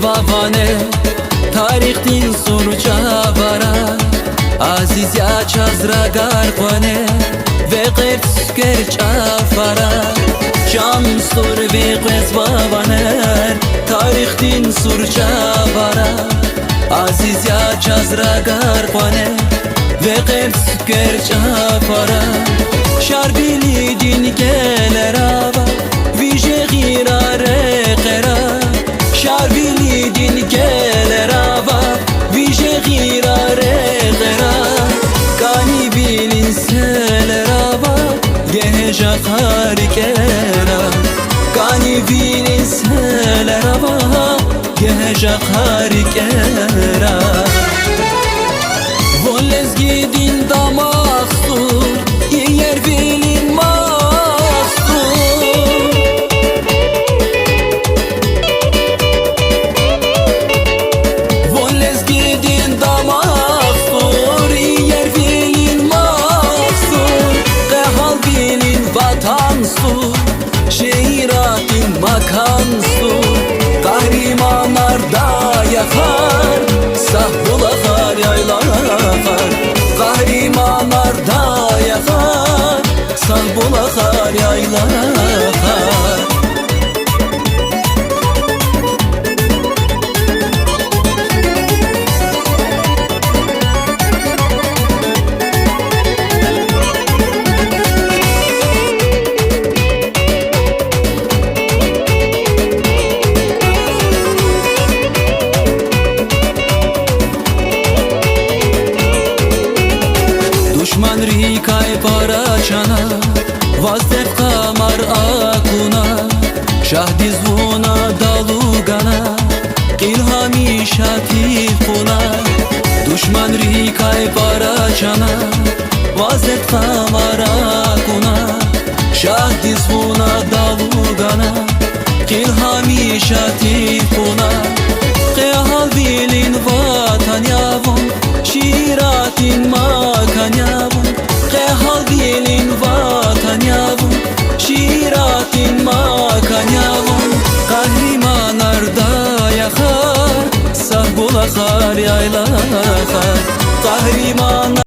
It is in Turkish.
vavane tarixtin surca vara aziz ya çazragar kone ve qert gerç afara can stur ve qez vavane tarixtin surca vara aziz ya çazragar kone ve qert gerç afara şarbili din geler ava vije girare qera şarbili din geler ava vije girare qera kani bilin seler ava geheja harikera kani bilin seler ava geheja harikera volez gidin damastur yer bilin mastur volez gidin damastur yer bilin mastur qehal bilin vatanstur şehiratin makanstur kahrimanlarda yakar sahbulakar yaylanakar kahrimanlarda yakar sahbulakar yaylanakar düşman rikay parachana vazdef kamar akuna şahdiz vuna dalugana ilhami şatifuna düşman rikay parachana vazdef kamar akuna şahdiz vuna dalugana ilhami şatifuna qehal bilin vatan yavun şiratin makan yavun qehal bilin vatan yavun şiratin makan yavun kahrimanlarda yakar sahbulakar yaylakar kahriman